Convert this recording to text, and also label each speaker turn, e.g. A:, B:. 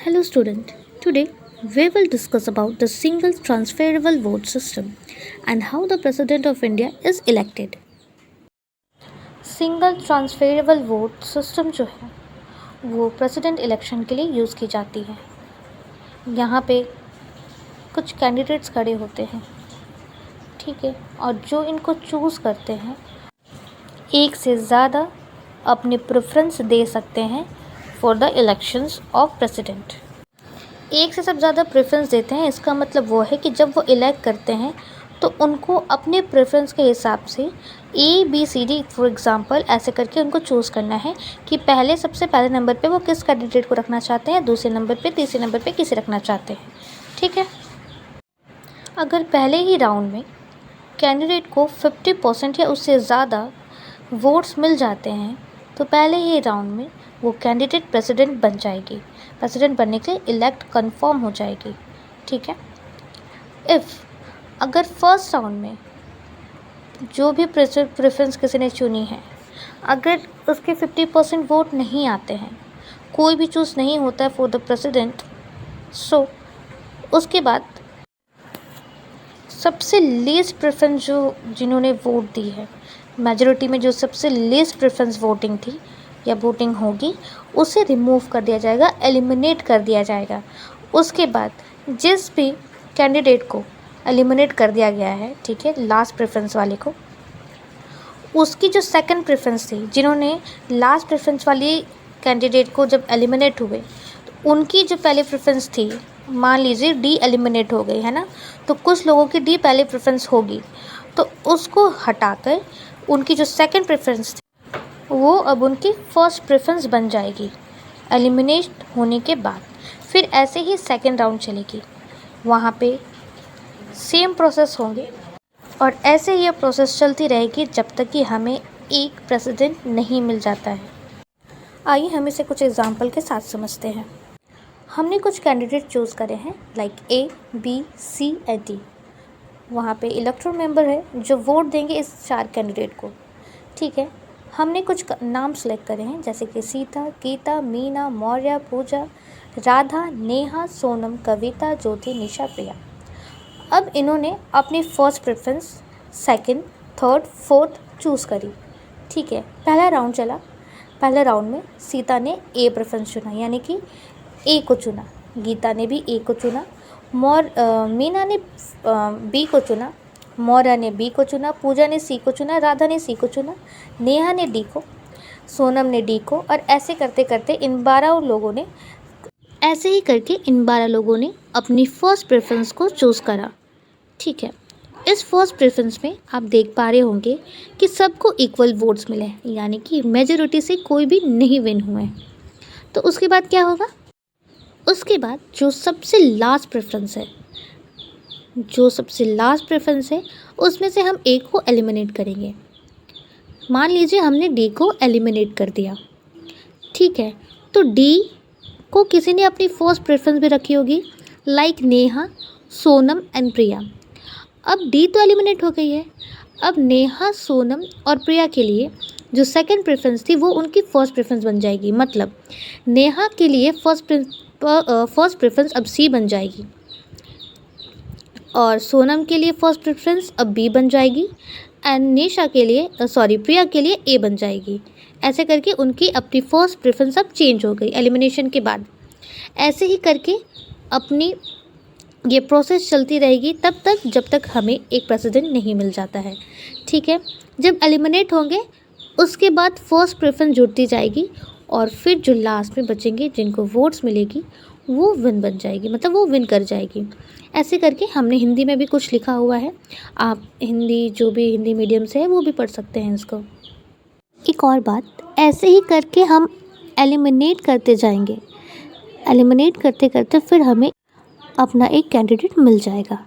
A: Hello student. Today we will discuss about the single transferable vote system and how the president of India is elected. Single transferable vote system जो है वो president election के लिए use की जाती है। यहाँ पे कुछ कैंडिडेट्स खड़े होते हैं, ठीक है, और जो इनको चूज़ करते हैं एक से ज़्यादा अपने प्रेफरेंस दे सकते हैं for the elections of president. एक से सब ज़्यादा प्रेफरेंस देते हैं, इसका मतलब वो है कि जब वो इलेक्ट करते हैं तो उनको अपने प्रेफरेंस के हिसाब से ABCD फॉर एग्ज़ाम्पल ऐसे करके उनको चूज़ करना है कि सबसे पहले नंबर पे वो किस कैंडिडेट को रखना चाहते हैं, दूसरे नंबर पे, तीसरे नंबर पे किसे रखना चाहते हैं, ठीक है। अगर पहले ही राउंड में कैंडिडेट को 50% या उससे ज़्यादा वोट्स मिल जाते हैं तो पहले ही राउंड में वो कैंडिडेट प्रेसिडेंट बन जाएगी, प्रेसिडेंट बनने के लिए इलेक्ट कंफर्म हो जाएगी, ठीक है। अगर फर्स्ट राउंड में जो भी प्रेफरेंस किसी ने चुनी है, अगर उसके 50% वोट नहीं आते हैं, कोई भी चूज़ नहीं होता है फॉर द प्रेसिडेंट, सो उसके बाद सबसे लीस्ट प्रेफरेंस जिन्होंने वोट दी है, मेजॉरिटी में जो सबसे लीस्ट प्रेफरेंस वोटिंग थी या वोटिंग होगी, उसे रिमूव कर दिया जाएगा, एलिमिनेट कर दिया जाएगा। उसके बाद जिस भी कैंडिडेट को एलिमिनेट कर दिया गया है, ठीक है, लास्ट प्रेफरेंस वाले को, उसकी जो सेकंड प्रेफरेंस थी, जिन्होंने लास्ट प्रेफरेंस वाली कैंडिडेट को जब एलिमिनेट हुए तो उनकी जो पहले प्रेफरेंस थी, मान लीजिए डी एलिमिनेट हो गई है ना, तो कुछ लोगों की डी पहले प्रेफरेंस होगी, तो उसको हटाकर उनकी जो सेकंड प्रेफरेंस थी वो अब उनकी फर्स्ट प्रेफरेंस बन जाएगी एलिमिनेट होने के बाद। फिर ऐसे ही सेकंड राउंड चलेगी, वहाँ पे सेम प्रोसेस होंगे और ऐसे ये प्रोसेस चलती रहेगी जब तक कि हमें एक प्रेसिडेंट नहीं मिल जाता है। आइए हम इसे कुछ एग्जांपल के साथ समझते हैं। हमने कुछ कैंडिडेट चूज़ करे हैं like A, B, C and D। वहाँ पे इलेक्टोरल मेंबर है जो वोट देंगे इस 4 कैंडिडेट को, ठीक है। हमने कुछ नाम सेलेक्ट करे हैं जैसे कि सीता, गीता, मीना, मौर्य, पूजा, राधा, नेहा, सोनम, कविता, ज्योति, निशा, प्रिया। अब इन्होंने अपनी first preference, second, third, fourth choose करी, ठीक है। पहला राउंड चला, पहले राउंड में सीता ने A प्रेफरेंस चुना, यानी कि A को चुना, गीता ने भी A को चुना, मीना ने B को चुना, मौर्य ने B को चुना, पूजा ने C को चुना, राधा ने C को चुना, नेहा ने D को, सोनम ने D को, और ऐसे करते करते इन 12 लोगों ने अपनी फ़र्स्ट प्रेफरेंस को चूज़ करा, ठीक है। इस फर्स्ट प्रेफरेंस में आप देख पा रहे होंगे कि सबको इक्वल वोट्स मिले हैं, यानी कि मेजॉरिटी से कोई भी नहीं विन हुए हैं। तो उसके बाद क्या होगा? उसके बाद जो सबसे लास्ट प्रेफरेंस है उसमें से हम एक को एलिमिनेट करेंगे। मान लीजिए हमने डी को एलिमिनेट कर दिया, ठीक है। तो डी को किसी ने अपनी फर्स्ट प्रेफरेंस भी रखी होगी लाइक नेहा, सोनम एंड प्रिया। अब डी तो एलिमिनेट हो गई है, अब नेहा, सोनम और प्रिया के लिए जो सेकंड प्रेफरेंस थी वो उनकी फर्स्ट प्रेफरेंस बन जाएगी। मतलब नेहा के लिए फर्स्ट प्रेफरेंस अब C बन जाएगी और सोनम के लिए फर्स्ट प्रेफरेंस अब B बन जाएगी एंड प्रिया के लिए A बन जाएगी। ऐसे करके उनकी अपनी फर्स्ट प्रेफरेंस अब चेंज हो गई एलिमिनेशन के बाद। ऐसे ही करके अपनी ये प्रोसेस चलती रहेगी तब तक जब तक हमें एक प्रेसिडेंट नहीं मिल जाता है, ठीक है। जब एलिमिनेट होंगे उसके बाद फर्स्ट प्रेफरेंस जुड़ती जाएगी और फिर जो लास्ट में बचेंगे जिनको वोट्स मिलेगी वो विन बन जाएगी, मतलब वो विन कर जाएगी। ऐसे करके हमने हिंदी में भी कुछ लिखा हुआ है, आप जो भी हिंदी मीडियम से है वो भी पढ़ सकते हैं इसको। एक और बात, ऐसे ही करके हम एलिमिनेट करते जाएंगे, एलिमिनेट करते करते फिर हमें अपना एक कैंडिडेट मिल जाएगा।